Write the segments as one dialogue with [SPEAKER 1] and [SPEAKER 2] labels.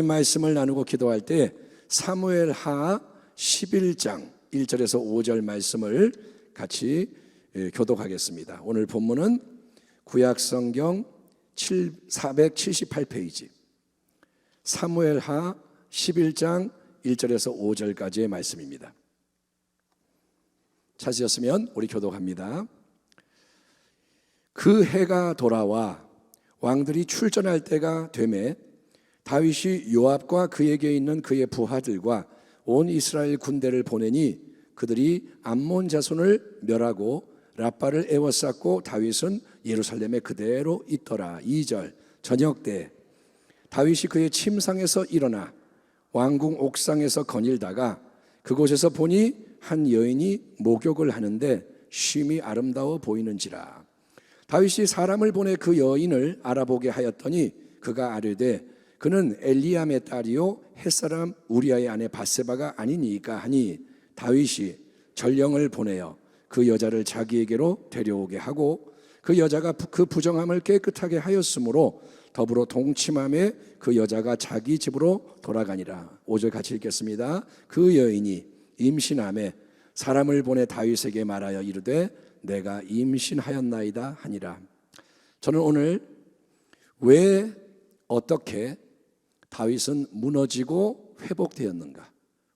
[SPEAKER 1] 하나님 말씀을 나누고 기도할 때 사무엘하 11장 1절에서 5절 말씀을 같이 교독하겠습니다. 오늘 본문은 구약성경 478페이지 사무엘하 11장 1절에서 5절까지의 말씀입니다. 찾으셨으면 우리 교독합니다. 그 해가 돌아와 왕들이 출전할 때가 되매 다윗이 요압과 그에게 있는 그의 부하들과 온 이스라엘 군대를 보내니 그들이 암몬 자손을 멸하고 랍바를 에워쌌고 다윗은 예루살렘에 그대로 있더라. 2절 저녁 때 다윗이 그의 침상에서 일어나 왕궁 옥상에서 거닐다가 그곳에서 보니 한 여인이 목욕을 하는데 쉼이 아름다워 보이는지라. 다윗이 사람을 보내 그 여인을 알아보게 하였더니 그가 아뢰되 그는 엘리암의 딸이요 햇사람 우리아의 아내 밧세바가 아니니까 하니 다윗이 전령을 보내어 그 여자를 자기에게로 데려오게 하고 그 여자가 그 부정함을 깨끗하게 하였으므로 더불어 동침함에 그 여자가 자기 집으로 돌아가니라. 5절 같이 읽겠습니다. 그 여인이 임신함에 사람을 보내 다윗에게 말하여 이르되 내가 임신하였나이다 하니라. 저는 오늘 왜 어떻게 다윗은 무너지고 회복되었는가,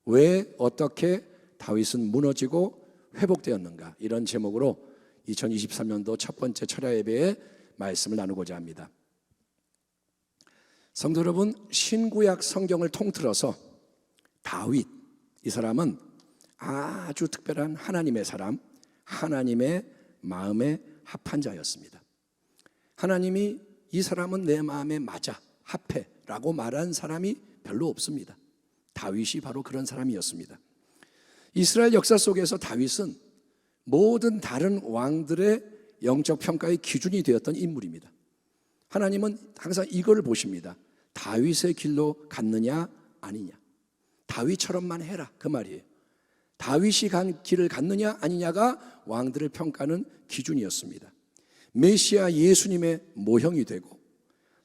[SPEAKER 1] 왜 어떻게 다윗은 무너지고 회복되었는가, 이런 제목으로 2023년도 첫 번째 철야 예배의 말씀을 나누고자 합니다. 성도 여러분, 신구약 성경을 통틀어서 다윗, 이 사람은 아주 특별한 하나님의 사람, 하나님의 마음에 합한 자였습니다. 하나님이 이 사람은 내 마음에 맞아, 합해 라고 말한 사람이 별로 없습니다. 다윗이 바로 그런 사람이었습니다. 이스라엘 역사 속에서 다윗은 모든 다른 왕들의 영적 평가의 기준이 되었던 인물입니다. 하나님은 항상 이걸 보십니다. 다윗의 길로 갔느냐 아니냐, 다윗처럼만 해라, 그 말이에요. 다윗이 간 길을 갔느냐 아니냐가 왕들을 평가하는 기준이었습니다. 메시아 예수님의 모형이 되고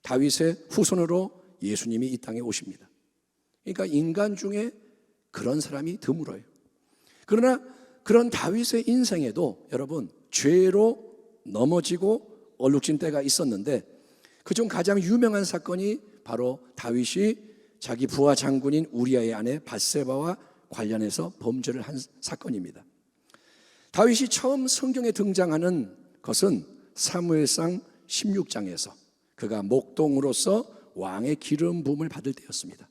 [SPEAKER 1] 다윗의 후손으로 예수님이 이 땅에 오십니다. 그러니까 인간 중에 그런 사람이 드물어요. 그러나 그런 다윗의 인생에도 여러분 죄로 넘어지고 얼룩진 때가 있었는데 그중 가장 유명한 사건이 바로 다윗이 자기 부하 장군인 우리아의 아내 밧세바와 관련해서 범죄를 한 사건입니다. 다윗이 처음 성경에 등장하는 것은 사무엘상 16장에서 그가 목동으로서 왕의 기름 부음을 받을 때였습니다.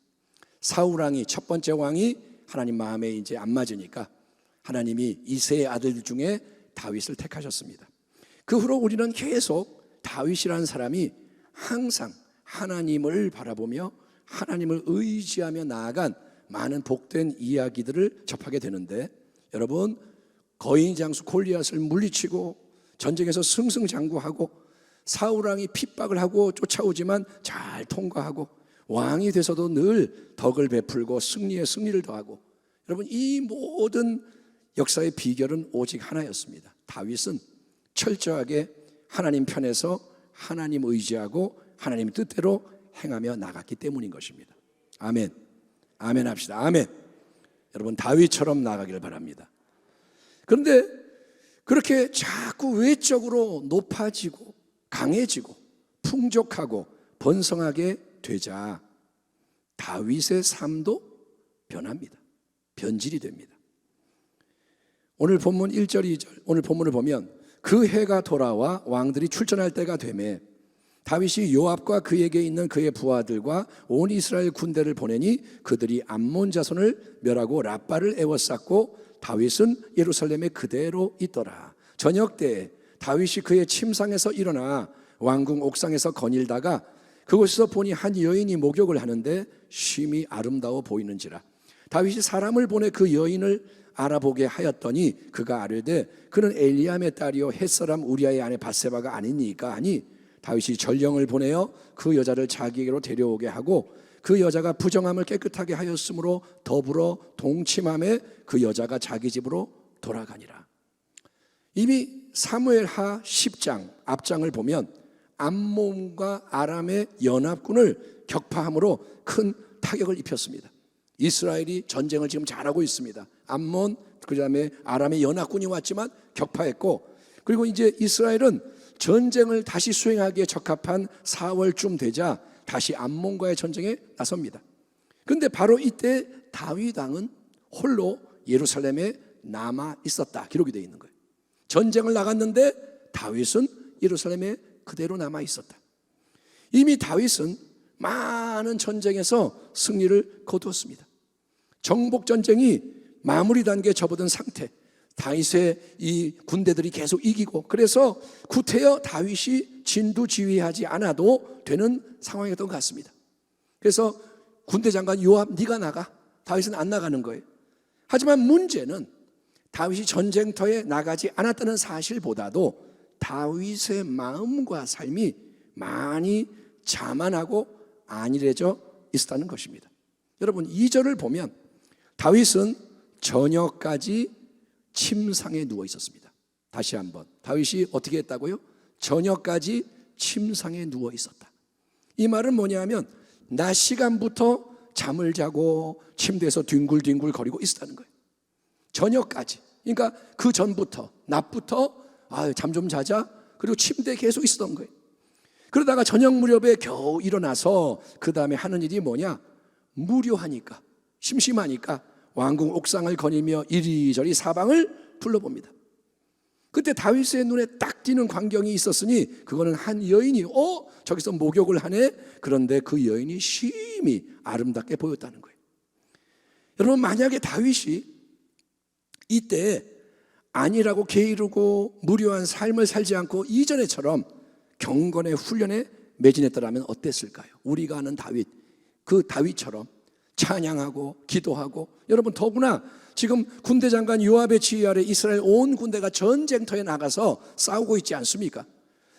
[SPEAKER 1] 사울 왕이, 첫 번째 왕이 하나님 마음에 이제 안 맞으니까 하나님이 이새의 아들 중에 다윗을 택하셨습니다. 그 후로 우리는 계속 다윗이라는 사람이 항상 하나님을 바라보며 하나님을 의지하며 나아간 많은 복된 이야기들을 접하게 되는데, 여러분 거인 장수 골리앗을 물리치고 전쟁에서 승승장구하고 사울왕이 핍박을 하고 쫓아오지만 잘 통과하고 왕이 돼서도 늘 덕을 베풀고 승리에 승리를 더하고, 여러분 이 모든 역사의 비결은 오직 하나였습니다. 다윗은 철저하게 하나님 편에서 하나님 의지하고 하나님 뜻대로 행하며 나갔기 때문인 것입니다. 아멘. 아멘 합시다. 아멘. 여러분 다윗처럼 나가기를 바랍니다. 그런데 그렇게 자꾸 외적으로 높아지고 강해지고 풍족하고 번성하게 되자 다윗의 삶도 변합니다. 변질이 됩니다. 오늘 본문 1절 2절 오늘 본문을 보면 그 해가 돌아와 왕들이 출전할 때가 되매 다윗이 요압과 그에게 있는 그의 부하들과 온 이스라엘 군대를 보내니 그들이 암몬 자손을 멸하고 랍바를 에워쌌고 다윗은 예루살렘에 그대로 있더라. 저녁 때에 다윗이 그의 침상에서 일어나 왕궁 옥상에서 거닐다가 그곳에서 보니 한 여인이 목욕을 하는데 쉼이 아름다워 보이는지라. 다윗이 사람을 보내 그 여인을 알아보게 하였더니 그가 아뢰되 그는 엘리암의 딸이요 햇사람 우리아의 아내 밧세바가 아니니까 하니 다윗이 전령을 보내어 그 여자를 자기에게로 데려오게 하고 그 여자가 부정함을 깨끗하게 하였으므로 더불어 동침함에 그 여자가 자기 집으로 돌아가니라. 이미 사무엘하 10장 앞장을 보면 암몬과 아람의 연합군을 격파함으로 큰 타격을 입혔습니다. 이스라엘이 전쟁을 지금 잘하고 있습니다. 암몬, 그 다음에 아람의 연합군이 왔지만 격파했고, 그리고 이제 이스라엘은 전쟁을 다시 수행하기에 적합한 4월쯤 되자 다시 암몬과의 전쟁에 나섭니다. 그런데 바로 이때 다윗 왕은 홀로 예루살렘에 남아 있었다 기록이 되어 있는 거예요. 전쟁을 나갔는데 다윗은 예루살렘에 그대로 남아 있었다. 이미 다윗은 많은 전쟁에서 승리를 거두었습니다. 정복 전쟁이 마무리 단계에 접어든 상태, 다윗의 이 군대들이 계속 이기고, 그래서 구태여 다윗이 진두지휘하지 않아도 되는 상황이었던 것 같습니다. 그래서 군대 장관 요압, 네가 나가. 다윗은 안 나가는 거예요. 하지만 문제는 다윗이 전쟁터에 나가지 않았다는 사실보다도 다윗의 마음과 삶이 많이 자만하고 안일해져 있었다는 것입니다. 여러분, 2절을 보면 다윗은 저녁까지 침상에 누워 있었습니다. 다시 한번, 다윗이 어떻게 했다고요? 저녁까지 침상에 누워 있었다. 이 말은 뭐냐면 낮 시간부터 잠을 자고 침대에서 뒹굴뒹굴 거리고 있었다는 거예요. 저녁까지. 그러니까 그 전부터, 낮부터 잠 좀 자자, 그리고 침대에 계속 있었던 거예요. 그러다가 저녁 무렵에 겨우 일어나서 그 다음에 하는 일이 뭐냐? 무료하니까, 심심하니까 왕궁 옥상을 거니며 이리저리 사방을 둘러봅니다. 그때 다윗의 눈에 딱 띄는 광경이 있었으니 그거는 한 여인이 저기서 목욕을 하네. 그런데 그 여인이 심히 아름답게 보였다는 거예요. 여러분, 만약에 다윗이 이때 안일하고 게으르고 무료한 삶을 살지 않고 이전에처럼 경건의 훈련에 매진했더라면 어땠을까요? 우리가 아는 다윗, 그 다윗처럼 찬양하고 기도하고, 여러분 더구나 지금 군대 장관 요압의 지휘 아래 이스라엘 온 군대가 전쟁터에 나가서 싸우고 있지 않습니까?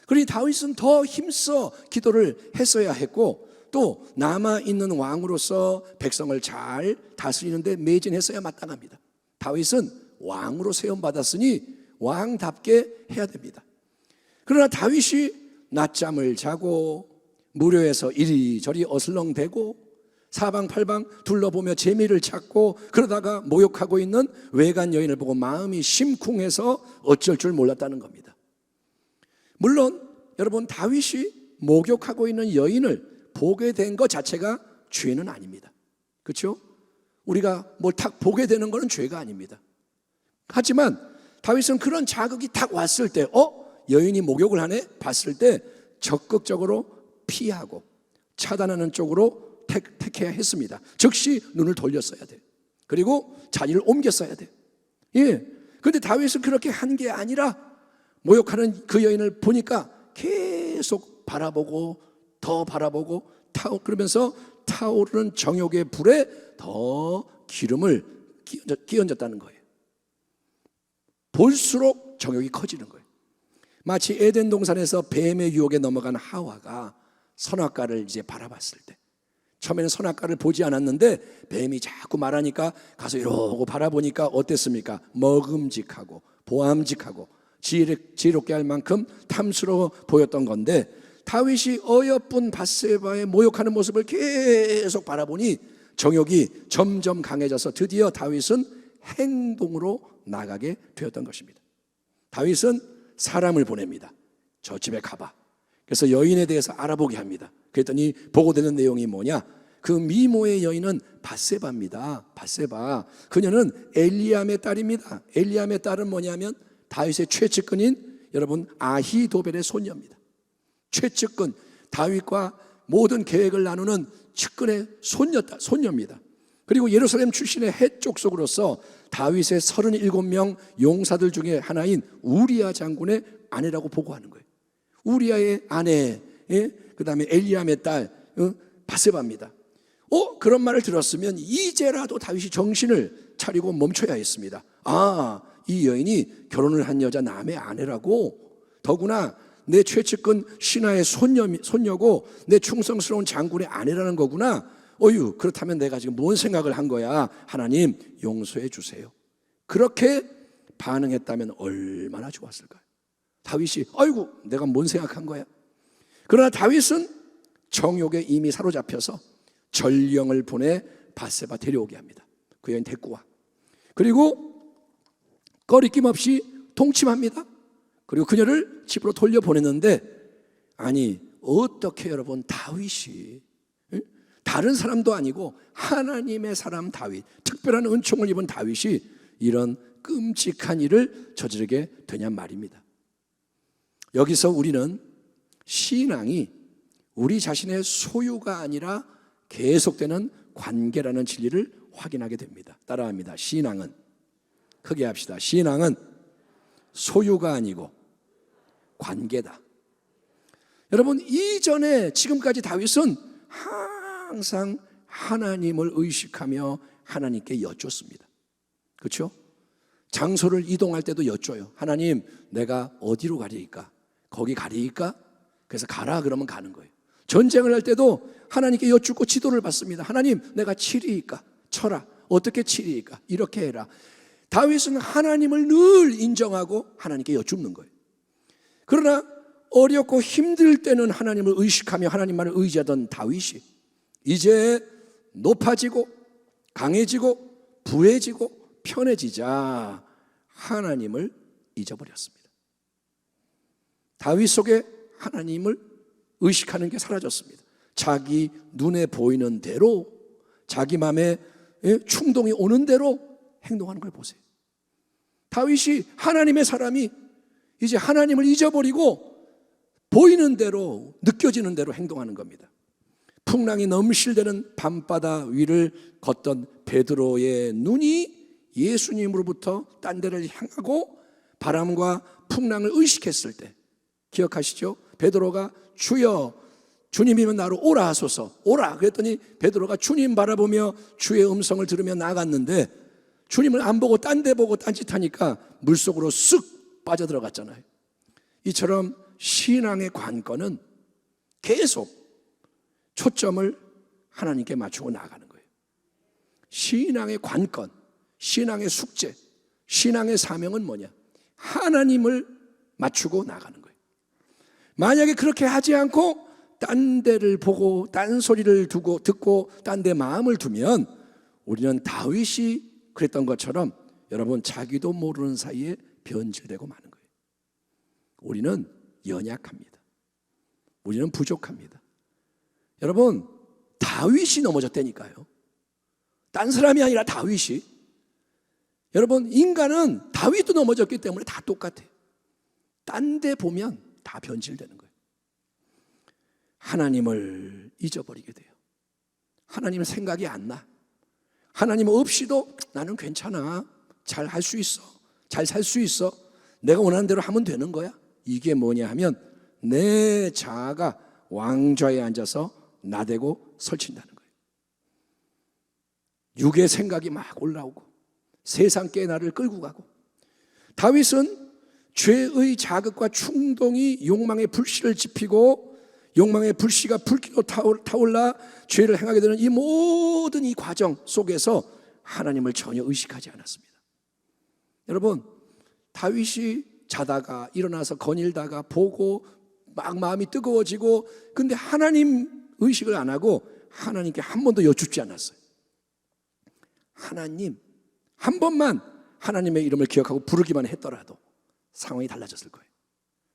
[SPEAKER 1] 그러니 다윗은 더 힘써 기도를 했어야 했고, 또 남아있는 왕으로서 백성을 잘 다스리는데 매진했어야 마땅합니다. 다윗은 왕으로 세움받았으니 왕답게 해야 됩니다. 그러나 다윗이 낮잠을 자고 무료에서 이리저리 어슬렁대고 사방팔방 둘러보며 재미를 찾고, 그러다가 모욕하고 있는 외간 여인을 보고 마음이 심쿵해서 어쩔 줄 몰랐다는 겁니다. 물론 여러분, 다윗이 목욕하고 있는 여인을 보게 된 것 자체가 죄는 아닙니다. 그렇죠? 우리가 뭘 딱 보게 되는 것은 죄가 아닙니다. 하지만 다윗은 그런 자극이 딱 왔을 때 여인이 목욕을 하네? 봤을 때 적극적으로 피하고 차단하는 쪽으로 택해야 했습니다. 즉시 눈을 돌렸어야 돼. 그리고 자리를 옮겼어야 돼. 예. 근데 다윗은 그렇게 한 게 아니라 모욕하는 그 여인을 보니까 계속 바라보고 더 바라보고 그러면서 타오르는 정욕의 불에 더 기름을 끼얹었다는 거예요. 볼수록 정욕이 커지는 거예요. 마치 에덴 동산에서 뱀의 유혹에 넘어간 하와가 선악과를 이제 바라봤을 때, 처음에는 선악과를 보지 않았는데 뱀이 자꾸 말하니까 가서 이러고 바라보니까 어땠습니까? 먹음직하고 보암직하고 지혜롭게 할 만큼 탐스러워 보였던 건데, 다윗이 어여쁜 밧세바의 모욕하는 모습을 계속 바라보니 정욕이 점점 강해져서 드디어 다윗은 행동으로 나가게 되었던 것입니다. 다윗은 사람을 보냅니다. 저 집에 가봐. 그래서 여인에 대해서 알아보게 합니다. 그랬더니 보고되는 내용이 뭐냐? 그 미모의 여인은 밧세바입니다. 밧세바. 그녀는 엘리암의 딸입니다. 엘리암의 딸은 뭐냐면 다윗의 최측근인 여러분 아히도벨의 손녀입니다. 최측근, 다윗과 모든 계획을 나누는 측근의 손녀입니다. 그리고 예루살렘 출신의 헷 족속으로서 다윗의 37명 용사들 중에 하나인 우리야 장군의 아내라고 보고하는 거예요. 우리야의 아내, 그 다음에 엘리암의 딸 밧세바입니다. 그런 말을 들었으면 이제라도 다윗이 정신을 차리고 멈춰야 했습니다. 이 여인이 결혼을 한 여자 남의 아내라고, 더구나 내 최측근 신하의 손녀고 내 충성스러운 장군의 아내라는 거구나. 그렇다면 내가 지금 뭔 생각을 한 거야. 하나님 용서해 주세요. 그렇게 반응했다면 얼마나 좋았을까요? 다윗이 내가 뭔 생각한 거야. 그러나 다윗은 정욕에 이미 사로잡혀서 전령을 보내 밧세바 데려오게 합니다. 그 여인 데리고 와. 그리고 꺼리낌 없이 동침합니다. 그리고 그녀를 집으로 돌려보냈는데, 아니 어떻게 여러분, 다윗이, 다른 사람도 아니고 하나님의 사람 다윗, 특별한 은총을 입은 다윗이 이런 끔찍한 일을 저지르게 되냔 말입니다. 여기서 우리는 신앙이 우리 자신의 소유가 아니라 계속되는 관계라는 진리를 확인하게 됩니다. 따라합니다. 신앙은, 크게 합시다. 신앙은 소유가 아니고 관계다. 여러분, 이전에 지금까지 다윗은 항상 하나님을 의식하며 하나님께 여쭙습니다. 그렇죠? 장소를 이동할 때도 여쭤요. 하나님, 내가 어디로 가리이까? 거기 가리이까? 그래서 가라 그러면 가는 거예요. 전쟁을 할 때도 하나님께 여쭙고 지도를 받습니다. 하나님, 내가 치리이까? 쳐라. 어떻게 치리이까? 이렇게 해라. 다윗은 하나님을 늘 인정하고 하나님께 여쭙는 거예요. 그러나 어렵고 힘들 때는 하나님을 의식하며 하나님만을 의지하던 다윗이 이제 높아지고 강해지고 부해지고 편해지자 하나님을 잊어버렸습니다. 다윗 속에 하나님을 의식하는 게 사라졌습니다. 자기 눈에 보이는 대로, 자기 마음에 충동이 오는 대로 행동하는 걸 보세요. 다윗이 하나님의 사람이 이제 하나님을 잊어버리고 보이는 대로, 느껴지는 대로 행동하는 겁니다. 풍랑이 넘실대는 밤바다 위를 걷던 베드로의 눈이 예수님으로부터 딴 데를 향하고 바람과 풍랑을 의식했을 때, 기억하시죠? 베드로가 주여, 주님이면 나로 오라 하소서, 오라 그랬더니 베드로가 주님 바라보며 주의 음성을 들으며 나갔는데 주님을 안 보고 딴 데 보고 딴짓하니까 물속으로 쓱 빠져들어갔잖아요. 이처럼 신앙의 관건은 계속 초점을 하나님께 맞추고 나가는 거예요. 신앙의 관건, 신앙의 숙제, 신앙의 사명은 뭐냐? 하나님을 맞추고 나가는 거예요. 만약에 그렇게 하지 않고 딴 데를 보고 딴 소리를 듣고 딴 데 마음을 두면 우리는 다윗이 그랬던 것처럼 여러분, 자기도 모르는 사이에 변질되고 마는 거예요. 우리는 연약합니다. 우리는 부족합니다. 여러분, 다윗이 넘어졌다니까요. 딴 사람이 아니라 다윗이. 여러분, 인간은 다윗도 넘어졌기 때문에 다 똑같아요. 딴 데 보면 다 변질되는 거예요. 하나님을 잊어버리게 돼요. 하나님 생각이 안 나. 하나님 없이도 나는 괜찮아, 잘 할 수 있어, 잘 살 수 있어, 내가 원하는 대로 하면 되는 거야. 이게 뭐냐 하면 내 자아가 왕좌에 앉아서 나대고 설친다는 거예요. 육의 생각이 막 올라오고 세상께 나를 끌고 가고, 다윗은 죄의 자극과 충동이 욕망의 불씨를 지피고 욕망의 불씨가 불길로 타올라 죄를 행하게 되는 이 모든 이 과정 속에서 하나님을 전혀 의식하지 않았습니다. 여러분, 다윗이 자다가 일어나서 거닐다가 보고 막 마음이 뜨거워지고, 근데 하나님 의식을 안 하고 하나님께 한 번도 여쭙지 않았어요. 하나님, 한 번만 하나님의 이름을 기억하고 부르기만 했더라도 상황이 달라졌을 거예요.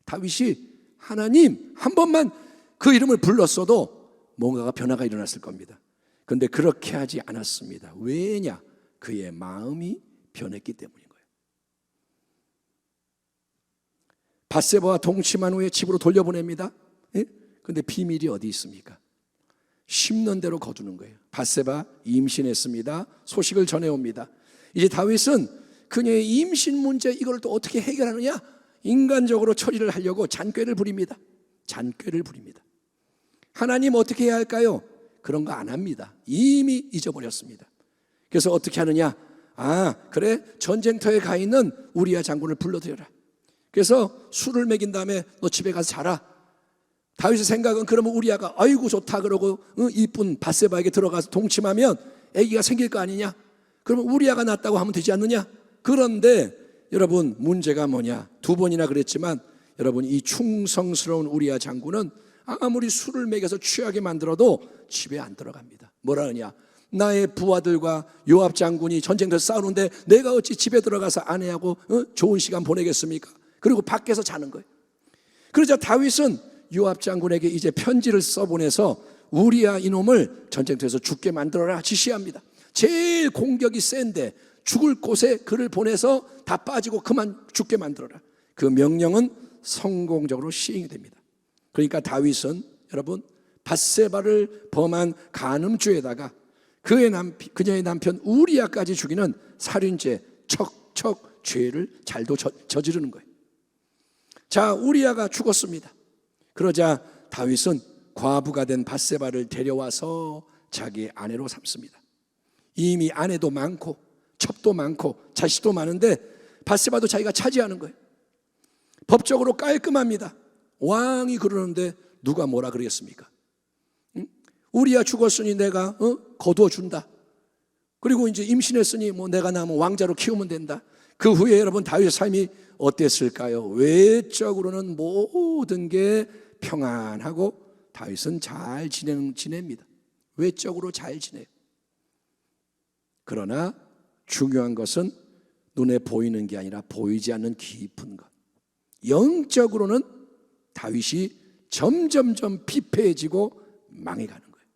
[SPEAKER 1] 다윗이 하나님 한 번만 그 이름을 불렀어도 뭔가가 변화가 일어났을 겁니다. 그런데 그렇게 하지 않았습니다. 왜냐? 그의 마음이 변했기 때문인 거예요. 밧세바와 동침한 후에 집으로 돌려보냅니다. 그런데 비밀이 어디 있습니까? 심는 대로 거두는 거예요. 밧세바 임신했습니다. 소식을 전해옵니다. 이제 다윗은 그녀의 임신 문제, 이걸 또 어떻게 해결하느냐? 인간적으로 처리를 하려고 잔꾀를 부립니다. 잔꾀를 부립니다. 하나님 어떻게 해야 할까요? 그런 거 안 합니다. 이미 잊어버렸습니다. 그래서 어떻게 하느냐? 그래, 전쟁터에 가 있는 우리야 장군을 불러들여라. 그래서 술을 먹인 다음에 너 집에 가서 자라. 다윗의 생각은 그러면 우리야가 아이고 좋다 그러고 이쁜 밧세바에게 들어가서 동침하면 아기가 생길 거 아니냐? 그러면 우리야가 낫다고 하면 되지 않느냐? 그런데 여러분, 문제가 뭐냐? 두 번이나 그랬지만 여러분, 이 충성스러운 우리야 장군은 아무리 술을 먹여서 취하게 만들어도 집에 안 들어갑니다. 뭐라 하냐? 나의 부하들과 요압 장군이 전쟁터에서 싸우는데 내가 어찌 집에 들어가서 아내하고 좋은 시간 보내겠습니까? 그리고 밖에서 자는 거예요. 그러자 다윗은 요압 장군에게 이제 편지를 써보내서 우리야 이놈을 전쟁터에서 죽게 만들어라 지시합니다. 제일 공격이 센데 죽을 곳에 그를 보내서 다 빠지고 그만 죽게 만들어라. 그 명령은 성공적으로 시행이 됩니다. 그러니까 다윗은 여러분 밧세바를 범한 간음죄에다가 그녀의 남편 우리야까지 죽이는 살인죄 척척 죄를 잘도 저지르는 거예요. 자, 우리야가 죽었습니다. 그러자 다윗은 과부가 된 밧세바를 데려와서 자기의 아내로 삼습니다. 이미 아내도 많고 첩도 많고 자식도 많은데 밧세바도 자기가 차지하는 거예요. 법적으로 깔끔합니다. 왕이 그러는데 누가 뭐라 그러겠습니까? 우리야 죽었으니 내가 거두어 준다. 그리고 이제 임신했으니 뭐 내가 낳으면 왕자로 키우면 된다. 그 후에 여러분 다윗의 삶이 어땠을까요? 외적으로는 모든 게 평안하고 다윗은 잘 지냅니다. 외적으로 잘 지내요. 그러나 중요한 것은 눈에 보이는 게 아니라 보이지 않는 깊은 것. 영적으로는 다윗이 점점점 피폐해지고 망해가는 거예요.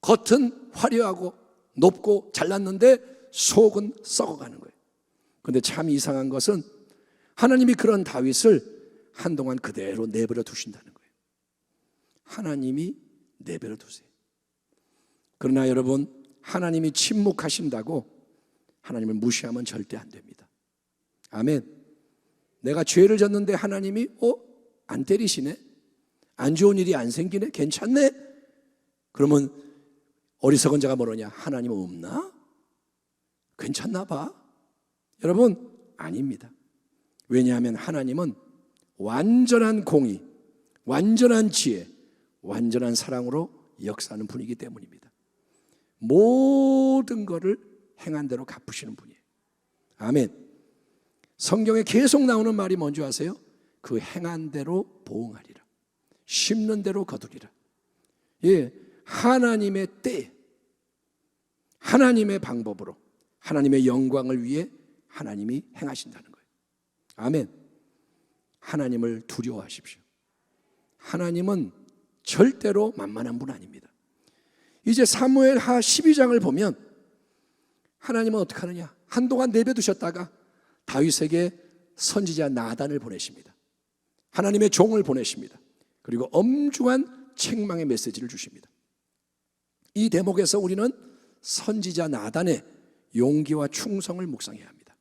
[SPEAKER 1] 겉은 화려하고 높고 잘났는데 속은 썩어가는 거예요. 그런데 참 이상한 것은 하나님이 그런 다윗을 한동안 그대로 내버려 두신다는 거예요. 하나님이 내버려 두세요. 그러나 여러분, 하나님이 침묵하신다고 하나님을 무시하면 절대 안 됩니다. 아멘. 내가 죄를 졌는데 하나님이 안 때리시네? 안 좋은 일이 안 생기네? 괜찮네? 그러면 어리석은 자가 뭐라냐? 하나님 없나? 괜찮나 봐? 여러분, 아닙니다. 왜냐하면 하나님은 완전한 공의, 완전한 지혜, 완전한 사랑으로 역사하는 분이기 때문입니다. 모든 것을 행한 대로 갚으시는 분이에요. 아멘. 성경에 계속 나오는 말이 뭔지 아세요? 그 행한 대로 보응하리라. 심는 대로 거두리라. 예, 하나님의 때, 하나님의 방법으로, 하나님의 영광을 위해 하나님이 행하신다는 거예요. 아멘. 하나님을 두려워하십시오. 하나님은 절대로 만만한 분 아닙니다. 이제 사무엘하 12장을 보면 하나님은 어떻게 하느냐? 한동안 내버려두셨다가 다윗에게 선지자 나단을 보내십니다. 하나님의 종을 보내십니다. 그리고 엄중한 책망의 메시지를 주십니다. 이 대목에서 우리는 선지자 나단의 용기와 충성을 묵상해야 합니다.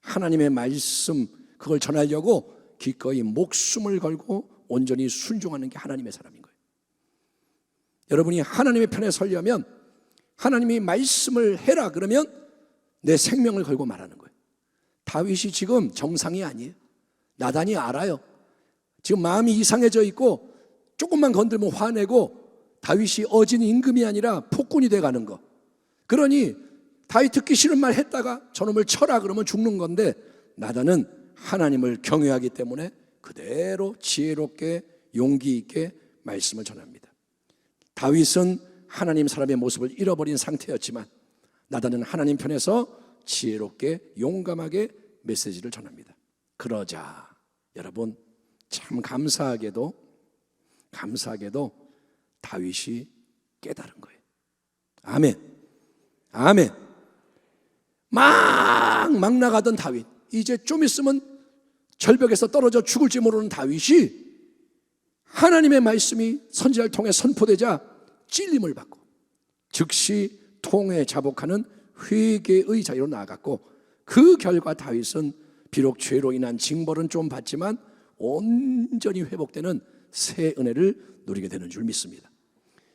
[SPEAKER 1] 하나님의 말씀 그걸 전하려고 기꺼이 목숨을 걸고 온전히 순종하는 게 하나님의 사람인 거예요. 여러분이 하나님의 편에 서려면 하나님이 말씀을 해라 그러면 내 생명을 걸고 말하는 거예요. 다윗이 지금 정상이 아니에요. 나단이 알아요. 지금 마음이 이상해져 있고 조금만 건들면 화내고 다윗이 어진 임금이 아니라 폭군이 돼가는 거. 그러니 다윗 듣기 싫은 말 했다가 저놈을 쳐라 그러면 죽는 건데 나단은 하나님을 경외하기 때문에 그대로 지혜롭게 용기 있게 말씀을 전합니다. 다윗은 하나님 사람의 모습을 잃어버린 상태였지만 나단은 하나님 편에서 지혜롭게 용감하게 메시지를 전합니다. 그러자 여러분 참 감사하게도 다윗이 깨달은 거예요. 아멘. 아멘. 막 나가던 다윗, 이제 좀 있으면 절벽에서 떨어져 죽을지 모르는 다윗이 하나님의 말씀이 선지자를 통해 선포되자 찔림을 받고 즉시 통회 자복하는 회개의 자리로 나아갔고 그 결과 다윗은 비록 죄로 인한 징벌은 좀 받지만 온전히 회복되는 새 은혜를 누리게 되는 줄 믿습니다.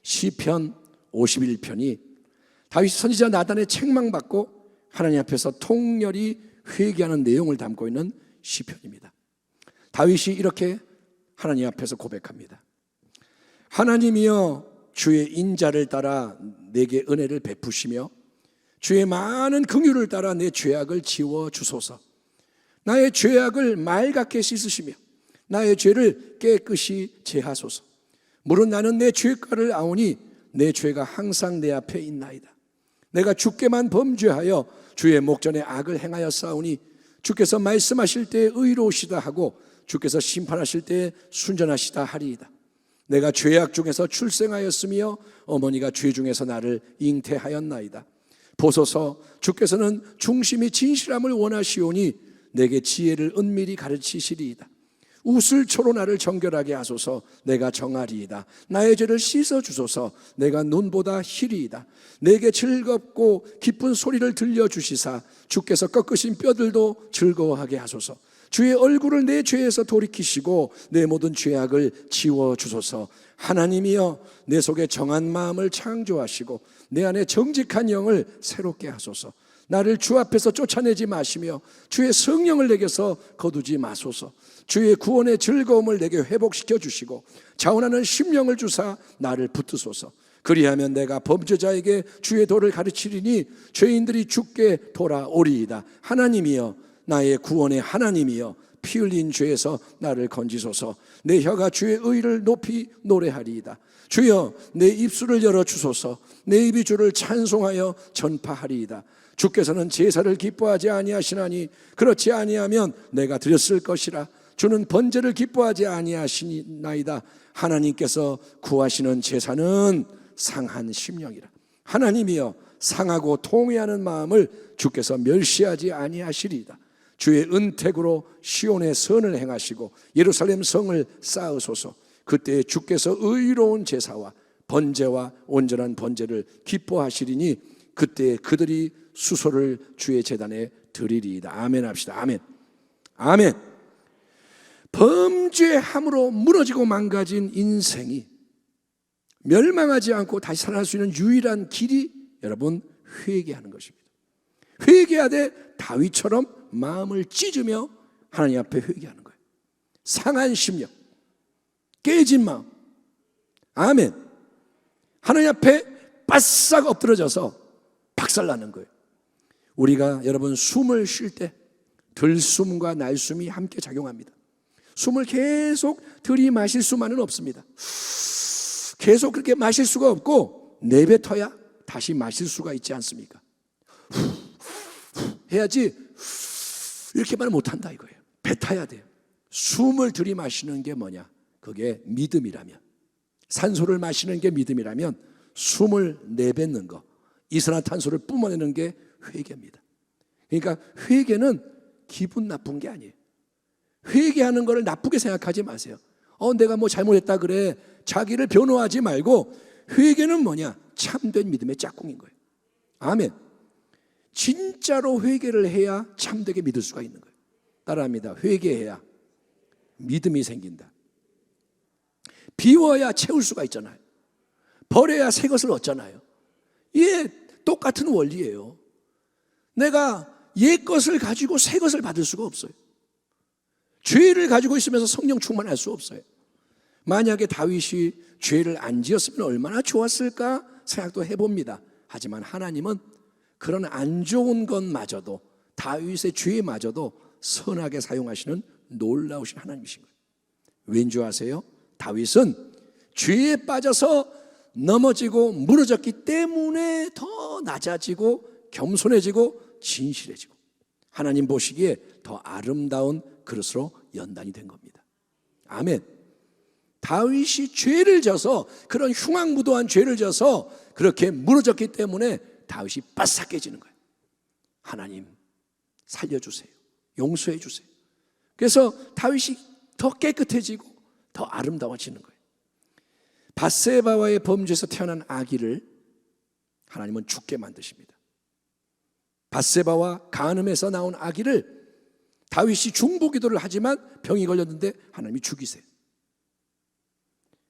[SPEAKER 1] 시편 51편이 다윗 선지자 나단의 책망받고 하나님 앞에서 통렬히 회개하는 내용을 담고 있는 시편입니다. 다윗이 이렇게 하나님 앞에서 고백합니다. 하나님이여 주의 인자를 따라 내게 은혜를 베푸시며 주의 많은 긍휼을 따라 내 죄악을 지워 주소서. 나의 죄악을 말 같게 씻으시며 나의 죄를 깨끗이 제하소서. 물은 나는 내 죄가를 아오니 내 죄가 항상 내 앞에 있나이다. 내가 주께만 범죄하여 주의 목전에 악을 행하여 싸우니 주께서 말씀하실 때에 의로우시다 하고 주께서 심판하실 때에 순전하시다 하리이다. 내가 죄악 중에서 출생하였으며 어머니가 죄 중에서 나를 잉태하였나이다. 보소서, 주께서는 중심이 진실함을 원하시오니 내게 지혜를 은밀히 가르치시리이다. 우슬초로 나를 정결하게 하소서. 내가 정하리이다. 나의 죄를 씻어주소서. 내가 눈보다 희리이다. 내게 즐겁고 기쁜 소리를 들려주시사 주께서 꺾으신 뼈들도 즐거워하게 하소서. 주의 얼굴을 내 죄에서 돌이키시고 내 모든 죄악을 지워주소서. 하나님이여, 내 속에 정한 마음을 창조하시고 내 안에 정직한 영을 새롭게 하소서. 나를 주 앞에서 쫓아내지 마시며 주의 성령을 내게서 거두지 마소서. 주의 구원의 즐거움을 내게 회복시켜 주시고 자원하는 심령을 주사 나를 붙드소서. 그리하면 내가 범죄자에게 주의 도를 가르치리니 죄인들이 주께 돌아오리이다. 하나님이여, 나의 구원의 하나님이여, 피 흘린 죄에서 나를 건지소서. 내 혀가 주의 의를 높이 노래하리이다. 주여, 내 입술을 열어주소서. 내 입이 주를 찬송하여 전파하리이다. 주께서는 제사를 기뻐하지 아니하시나니 그렇지 아니하면 내가 드렸을 것이라. 주는 번제를 기뻐하지 아니하시나이다. 하나님께서 구하시는 제사는 상한 심령이라. 하나님이여, 상하고 통회하는 마음을 주께서 멸시하지 아니하시리이다. 주의 은택으로 시온의 선을 행하시고 예루살렘 성을 쌓으소서. 그때 주께서 의로운 제사와 번제와 온전한 번제를 기뻐하시리니 그때 그들이 수소를 주의 제단에 드리리이다. 아멘 합시다. 아멘. 아멘. 범죄함으로 무너지고 망가진 인생이 멸망하지 않고 다시 살아날 수 있는 유일한 길이 여러분 회개하는 것입니다. 회개하되 다윗처럼 마음을 찢으며 하나님 앞에 회개하는 거예요. 상한 심령, 깨진 마음. 아멘. 하나님 앞에 바싹 엎드러져서 박살나는 거예요. 우리가 여러분 숨을 쉴 때 들숨과 날숨이 함께 작용합니다. 숨을 계속 들이마실 수만은 없습니다. 계속 그렇게 마실 수가 없고 내뱉어야 다시 마실 수가 있지 않습니까? 해야지 이렇게만 못한다 이거예요. 뱉어야 돼요. 숨을 들이마시는 게 뭐냐? 그게 믿음이라면, 산소를 마시는 게 믿음이라면 숨을 내뱉는 거, 이산화탄소를 뿜어내는 게 회개입니다. 그러니까 회개는 기분 나쁜 게 아니에요. 회개하는 거를 나쁘게 생각하지 마세요. 내가 뭐 잘못했다 그래. 자기를 변호하지 말고 회개는 뭐냐? 참된 믿음의 짝꿍인 거예요. 아멘. 진짜로 회개를 해야 참되게 믿을 수가 있는 거예요. 따라합니다. 회개해야 믿음이 생긴다. 비워야 채울 수가 있잖아요. 버려야 새 것을 얻잖아요. 이게 똑같은 원리예요. 내가 옛 것을 가지고 새 것을 받을 수가 없어요. 죄를 가지고 있으면서 성령 충만할 수 없어요. 만약에 다윗이 죄를 안 지었으면 얼마나 좋았을까 생각도 해봅니다. 하지만 하나님은 그런 안 좋은 것마저도, 다윗의 죄마저도 선하게 사용하시는 놀라우신 하나님이신 거예요. 왠지 아세요? 다윗은 죄에 빠져서 넘어지고 무너졌기 때문에 더 낮아지고 겸손해지고 진실해지고 하나님 보시기에 더 아름다운 그릇으로 연단이 된 겁니다. 아멘. 다윗이 죄를 져서, 그런 흉악무도한 죄를 져서 그렇게 무너졌기 때문에 다윗이 바싹 깨지는 거예요. 하나님 살려주세요. 용서해 주세요. 그래서 다윗이 더 깨끗해지고 더 아름다워지는 거예요. 밧세바와의 범죄에서 태어난 아기를 하나님은 죽게 만드십니다. 밧세바와 간음에서 나온 아기를 다윗이 중보기도를 하지만 병이 걸렸는데 하나님이 죽이세요.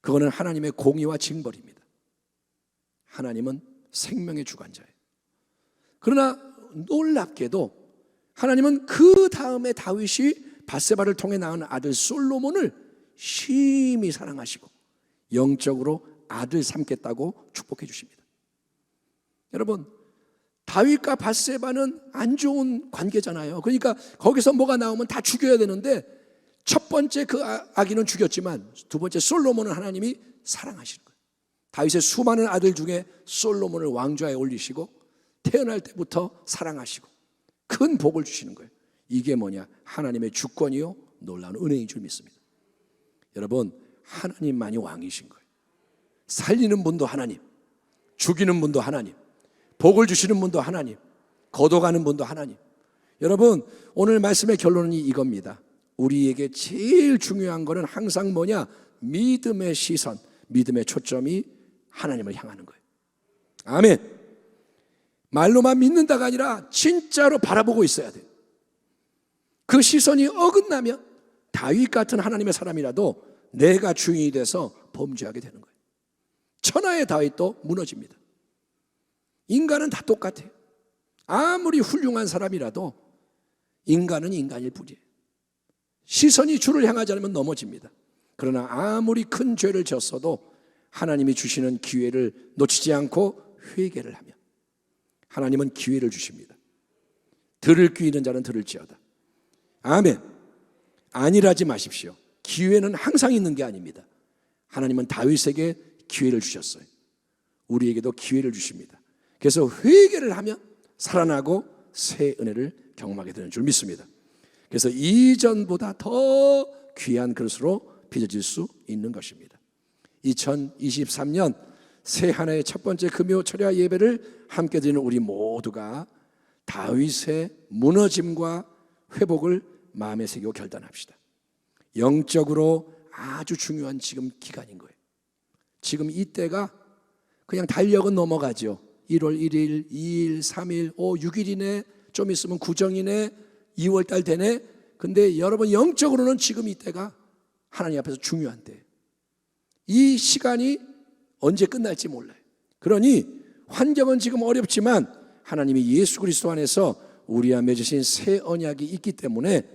[SPEAKER 1] 그거는 하나님의 공의와 징벌입니다. 하나님은 생명의 주관자예요. 그러나 놀랍게도 하나님은 그 다음에 다윗이 밧세바를 통해 낳은 아들 솔로몬을 심히 사랑하시고 영적으로 아들 삼겠다고 축복해 주십니다. 여러분, 다윗과 밧세바는 안 좋은 관계잖아요. 그러니까 거기서 뭐가 나오면 다 죽여야 되는데 첫 번째 그 아기는 죽였지만 두 번째 솔로몬은 하나님이 사랑하시는 거예요. 다윗의 수많은 아들 중에 솔로몬을 왕좌에 올리시고 태어날 때부터 사랑하시고 큰 복을 주시는 거예요. 이게 뭐냐? 하나님의 주권이요 놀라운 은혜인 줄 믿습니다. 여러분, 하나님만이 왕이신 거예요. 살리는 분도 하나님, 죽이는 분도 하나님, 복을 주시는 분도 하나님, 거둬가는 분도 하나님. 여러분, 오늘 말씀의 결론은 이겁니다. 우리에게 제일 중요한 거는 항상 뭐냐? 믿음의 시선, 믿음의 초점이 하나님을 향하는 거예요. 아멘. 말로만 믿는다가 아니라 진짜로 바라보고 있어야 돼요. 그 시선이 어긋나면 다윗 같은 하나님의 사람이라도 내가 주인이 돼서 범죄하게 되는 거예요. 천하의 다윗도 무너집니다. 인간은 다 똑같아요. 아무리 훌륭한 사람이라도 인간은 인간일 뿐이에요. 시선이 주를 향하지 않으면 넘어집니다. 그러나 아무리 큰 죄를 졌어도 하나님이 주시는 기회를 놓치지 않고 회개를 하면 하나님은 기회를 주십니다. 들을 귀 있는 자는 들을지어다. 아멘. 안일하지 마십시오. 기회는 항상 있는 게 아닙니다. 하나님은 다윗에게 기회를 주셨어요. 우리에게도 기회를 주십니다. 그래서 회개를 하면 살아나고 새 은혜를 경험하게 되는 줄 믿습니다. 그래서 이전보다 더 귀한 그릇으로 빚어질 수 있는 것입니다. 2023년 새 한 해의 첫 번째 금요 철야 예배를 함께 드리는 우리 모두가 다윗의 무너짐과 회복을 마음에 새기고 결단합시다. 영적으로 아주 중요한 지금 기간인 거예요. 지금 이때가 그냥 달력은 넘어가죠. 1월 1일, 2일, 3일, 5, 6일이네, 좀 있으면 구정이네, 2월달 되네. 근데 여러분 영적으로는 지금 이때가 하나님 앞에서 중요한 때예요. 이 시간이 언제 끝날지 몰라요. 그러니 환경은 지금 어렵지만 하나님이 예수 그리스도 안에서 우리와 맺으신 새 언약이 있기 때문에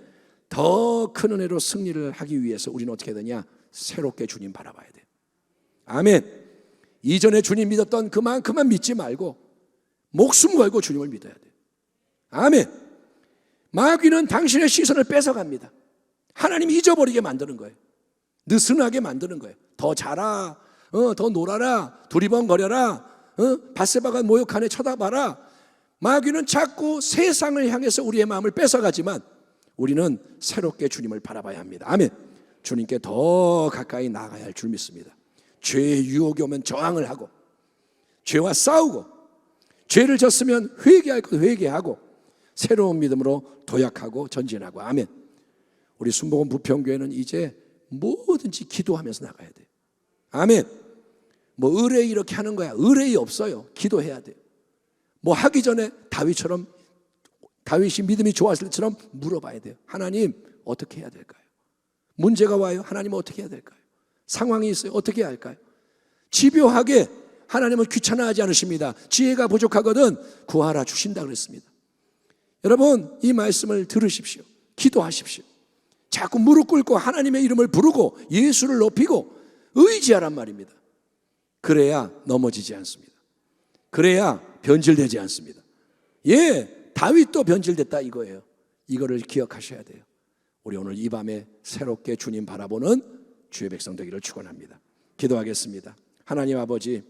[SPEAKER 1] 더 큰 은혜로 승리를 하기 위해서 우리는 어떻게 해야 되냐? 새롭게 주님 바라봐야 돼요. 아멘. 이전에 주님 믿었던 그만큼만 믿지 말고 목숨 걸고 주님을 믿어야 돼요. 아멘. 마귀는 당신의 시선을 뺏어갑니다. 하나님이 잊어버리게 만드는 거예요. 느슨하게 만드는 거예요. 더 자라, 더 놀아라, 두리번거려라, 밧세바가 모욕하네 쳐다봐라. 마귀는 자꾸 세상을 향해서 우리의 마음을 뺏어가지만 우리는 새롭게 주님을 바라봐야 합니다. 아멘. 주님께 더 가까이 나아가야 할 줄 믿습니다. 죄의 유혹이 오면 저항을 하고 죄와 싸우고 죄를 졌으면 회개할 것 회개하고 새로운 믿음으로 도약하고 전진하고. 아멘. 우리 순복음 부평교회는 이제 뭐든지 기도하면서 나가야 돼요. 아멘. 뭐 의뢰 이렇게 하는 거야. 의뢰이 없어요. 기도해야 돼요. 뭐 하기 전에 다윗이 믿음이 좋았을 때처럼 물어봐야 돼요. 하나님 어떻게 해야 될까요? 문제가 와요. 하나님 어떻게 해야 될까요? 상황이 있어요. 어떻게 해야 할까요? 집요하게 하나님은 귀찮아하지 않으십니다. 지혜가 부족하거든 구하라 주신다 그랬습니다. 여러분 이 말씀을 들으십시오. 기도하십시오. 자꾸 무릎 꿇고 하나님의 이름을 부르고 예수를 높이고 의지하란 말입니다. 그래야 넘어지지 않습니다. 그래야 변질되지 않습니다. 예, 다윗도 변질됐다 이거예요. 이거를 기억하셔야 돼요. 우리 오늘 이 밤에 새롭게 주님 바라보는 주의 백성 되기를 축원합니다. 기도하겠습니다. 하나님 아버지,